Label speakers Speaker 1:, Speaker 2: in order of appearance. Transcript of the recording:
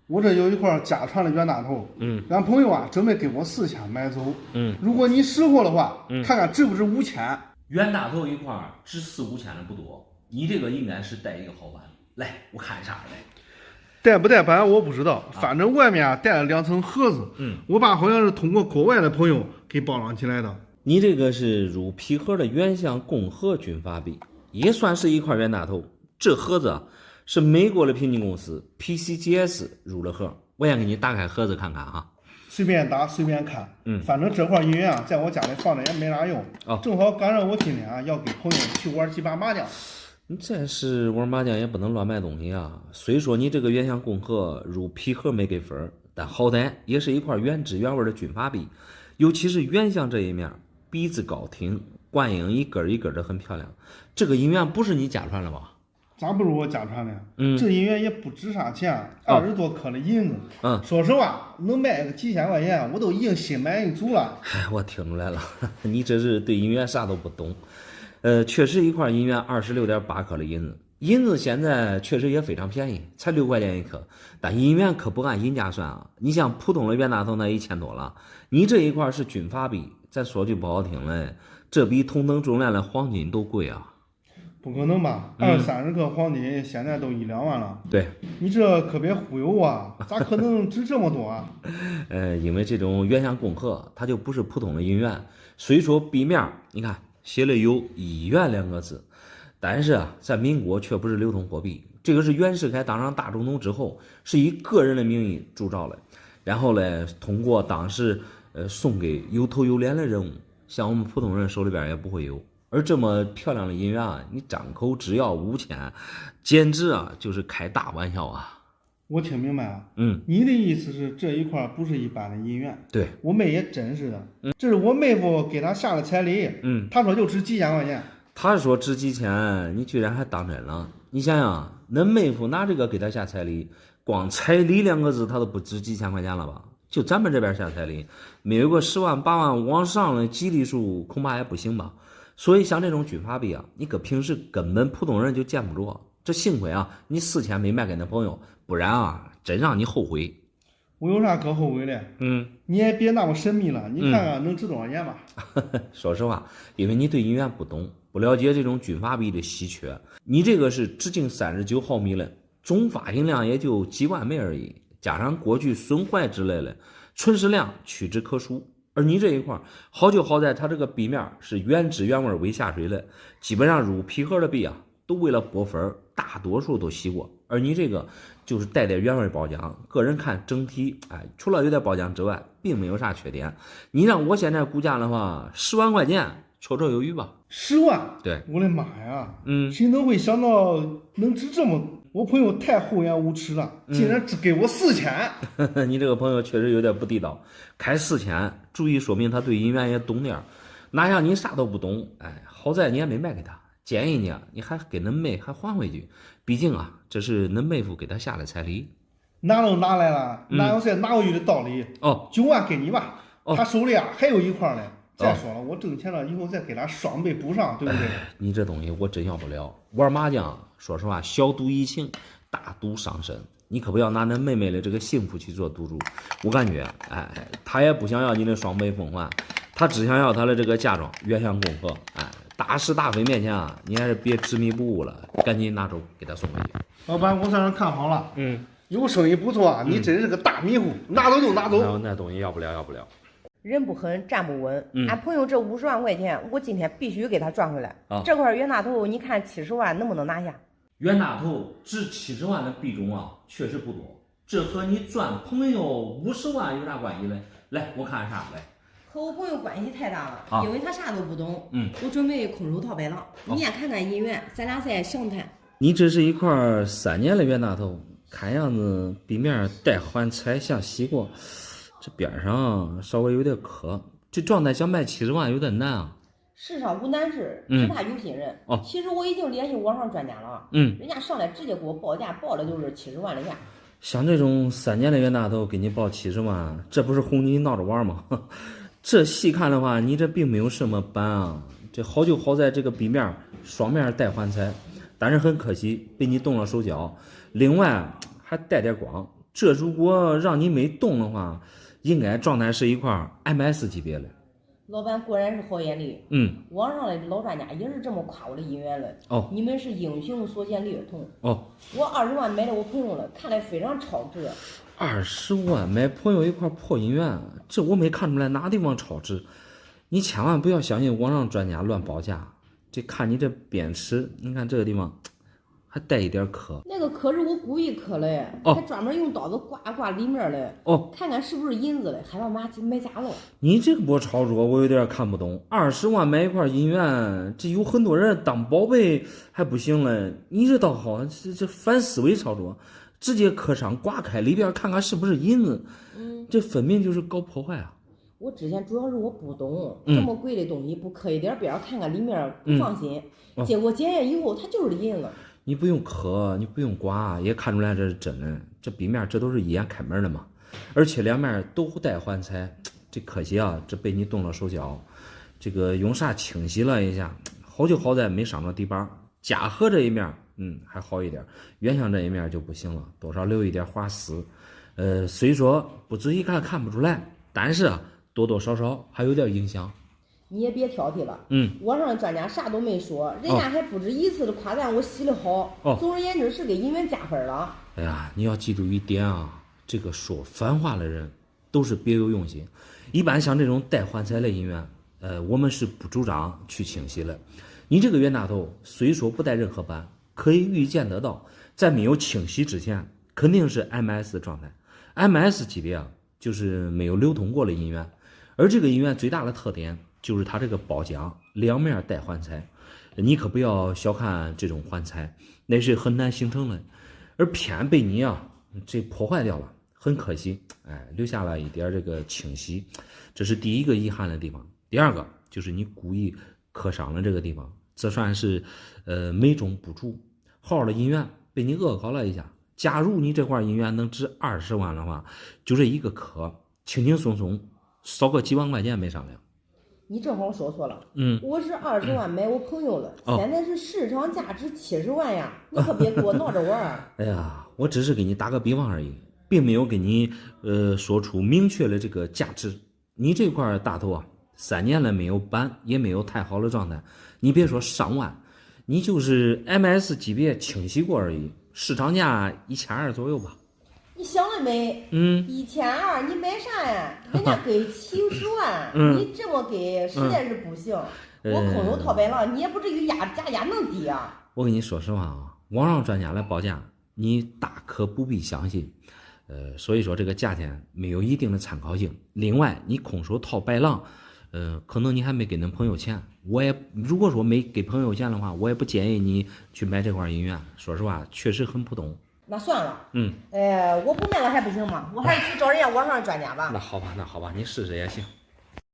Speaker 1: 我这有一块家传的冤大头，俺朋友啊准备给我4000买走，如果你识货的话，看看值不值5000。
Speaker 2: 冤大头一块值4、5千的不多，你这个应该是带一个好版，来我看一下来。
Speaker 1: 带不带版我不知道，反正外面啊带了2层盒子，我爸好像是通过国外的朋友给包装起来的。
Speaker 2: 你这个是乳皮盒的原相共和军阀币，也算是一块冤大头。这盒子啊是美国的平均公司 PCGS 入了盒，我先给你打开盒子看看啊。
Speaker 1: 随便打随便看，反正这块银元啊，在我家里放着也没啥用，正好赶上我今天啊要给朋友去玩几把麻将。
Speaker 2: 你这是玩麻将也不能乱买东西啊。虽说你这个原相共和入皮盒没给分，但好歹也是一块原汁原味的军阀币，尤其是原相这一面，鼻子高挺，冠影一根一根的很漂亮。这个银元不是你家传的吧？
Speaker 1: 咋不是我家传的？这银元也不值啥钱，20多克的银子。说实话，能卖个几千块钱，我都已经心满意足了。
Speaker 2: 哎，我听出来了，你这是对银元啥都不懂。确实一块银元26.8克的银子，银子现在确实也非常便宜，才6块钱一克。但银元可不按银价算啊，你像普通的冤大头那1000多了，你这一块是军阀币，咱说句不好听嘞，这比同等重量的黄金都贵啊。
Speaker 1: 不可能吧？20-30克黄金现在都1-2万了。
Speaker 2: 对，
Speaker 1: 你这可别忽悠啊！咋可能值这么多啊？
Speaker 2: 因为这种原相共和，它就不是普通的银元。虽说币面你看写了有1元2个字，但是啊，在民国却不是流通货币。这个是袁世凯当上大总统之后，是以个人的名义铸造的，然后呢，通过当时送给有头有脸的人物，像我们普通人手里边也不会有。而这么漂亮的银元啊，你张口只要5000，简直啊就是开大玩笑啊！
Speaker 1: 我听明白了，你的意思是这一块不是一般的银元？
Speaker 2: 对，
Speaker 1: 我妹也真是的，这是我妹夫给他下的彩礼，他说就值几千块钱，
Speaker 2: 他说值几千，你居然还当真了？你想想，恁妹夫拿这个给他下彩礼，光彩礼2个字他都不值几千块钱了吧？就咱们这边下彩礼，没有个10万8万往上的吉利数，恐怕也不行吧。所以像这种军阀币啊，你搁平时根本普通人就见不着。这幸亏啊，你4000没卖给那朋友，不然啊，真让你后悔。
Speaker 1: 我有啥可后悔的？你也别那么神秘了，你看看能值多少钱吧？
Speaker 2: 说实话，因为你对银元不懂，不了解这种军阀币的稀缺。你这个是直径39毫米的，总发行量也就几万枚而已，加上过去损坏之类的，存世量屈指可数。而你这一块好就好在它这个币面是原汁原味微下水的，基本上入皮盒的币啊，都为了拨分，大多数都洗过。而你这个就是带点原味包浆，个人看整体，除了有点包浆之外，并没有啥缺点。你让我现在估价的话，10万块钱绰绰有余吧。
Speaker 1: 10万？
Speaker 2: 对，
Speaker 1: 我的妈呀！谁能会想到能值这么？我朋友太厚颜无耻了，竟然只给我4000。
Speaker 2: 你这个朋友确实有点不地道，开4000，足以说明他对银元也懂点。哪像你啥都不懂，好在你也没卖给他。建议你啊，你还给恁妹还还回去，毕竟啊，这是恁妹夫给他下的彩礼。
Speaker 1: 拿都拿来了，哪有再拿回去的道理？9万给你吧，他手里啊还有一块呢。再说了，我挣钱了以后再给他双倍补上，对不对？
Speaker 2: 你这东西我真要不了。玩麻将，说实话，小赌怡情，大赌伤身。你可不要拿恁妹妹的这个幸福去做赌注。我感觉，他也不想要你的双倍奉还，他只想要他的这个嫁妆原相共和。大是大非面前啊，你还是别执迷不悟了，赶紧拿走给他送回去。
Speaker 1: 老板，我算是看好了，有生意不错啊，你真是个大迷糊，拿走就拿走。
Speaker 2: 那东西要不了，要不了。
Speaker 3: 人不狠，站不稳。俺朋友这50万块钱，我今天必须给他赚回来。这块冤大头，你看70万能不能拿下？
Speaker 2: 冤大头值70万的币种啊，确实不多。这和你赚朋友50万有啥关系呢？来，我看啥来？
Speaker 3: 和我朋友关系太大了，因为他啥都不懂。我准备空手套白狼，你也看看银元，咱俩再详谈。
Speaker 2: 你这是一块3年的冤大头，看样子币面带环彩，像洗过。这边上稍微有点磕，这状态想卖70万有点难啊。
Speaker 3: 世上无难事，只怕有心人。其实我已经联系网上专家了，人家上来直接给我报价，报的就是70万的价。
Speaker 2: 像这种3年的冤大头给你报70万，这不是哄你闹着玩吗？这细看的话，你这并没有什么板啊。这好就好在这个币面双面带环彩，但是很可惜被你动了手脚。另外还带点光。这如果让你没动的话，应该状态是一块 MS 级别的。
Speaker 3: 老板果然是好眼力。网上的老专家也是这么夸我的姻缘的。你们是英雄所见略同。我20万买了我朋友了，看来非常超值。
Speaker 2: 20万买朋友一块破姻缘，这我没看出来哪地方超值。你千万不要相信网上专家乱报价。这看你这边齿，你看这个地方还带一点磕。
Speaker 3: 那个磕是我故意磕的，还专门用刀子刮里面的。看看是不是银子的，害怕买假了。
Speaker 2: 你这个波操作我有点看不懂。20万买一块姻缘，这有很多人当宝贝还不行了，你这倒好，这反思维操作，直接磕上刮开里边看看是不是银子。这分明就是搞破坏啊！
Speaker 3: 我之前主要是我不懂，这么贵的东西不磕一点边看看里面不放心，结果检验以后它就是银子。
Speaker 2: 你不用磕，你不用刮，也看出来这是真的。这壁面这都是一眼开门的嘛，而且两面都带环材，这可惜啊，这被你动了手脚。这个用啥清洗了一下，好就好在没伤着底板。夹合这一面，还好一点，原相这一面就不行了，多少留一点划丝。虽说不仔细看不出来，但是啊，多多少少还有点影响。
Speaker 3: 你也别挑剔了，网上的专家啥都没说，人家还不止一次的夸赞我洗的好。总而言之是给姻缘加分了。
Speaker 2: 哎呀，你要记住一点啊，这个说反话的人都是别有用心。一般像这种带环材的姻缘，我们是不主张去清洗的。你这个冤大头虽说不带任何斑，可以预见得到，在没有清洗之前，肯定是 MS 状态。MS 级别啊，就是没有流通过的姻缘。而这个姻缘最大的特点就是它这个包浆两面带环材，你可不要小看这种环材，那是很难形成的，而偏被你啊这破坏掉了，很可惜。留下了一点这个清晰，这是第一个遗憾的地方。第二个就是你故意磕伤了这个地方，这算是美中不足。好的姻缘被你恶搞了一下。假如你这块姻缘能值20万的话，就这一个磕，轻轻松松少个几万块钱没商量。
Speaker 3: 你正好说错了，我是20万买我朋友了，现在是市场价值70万呀，你可别给我闹着玩。
Speaker 2: 哎呀，我只是给你打个比方而已，并没有给你说出明确的这个价值。你这块大头啊，3年了没有板，也没有太好的状态，你别说上万，你就是 MS 级别清洗过而已，市场价1200左右吧。
Speaker 3: 你想了没？1200你买啥呀？人家给70万，你这么给实在是不行。我空手套白狼，你也不至于价那么低啊。
Speaker 2: 我跟你说实话啊，网上专家来报价，你大可不必相信。所以说这个价钱没有一定的参考性。另外，你空手套白狼，可能你还没给恁朋友钱。如果说没给朋友钱的话，我也不建议你去买这块姻缘。说实话，确实很普通。
Speaker 3: 那算了，我不卖了还不行吗？我还是去找人家网上的专家吧。
Speaker 2: 那好吧，你试试也行。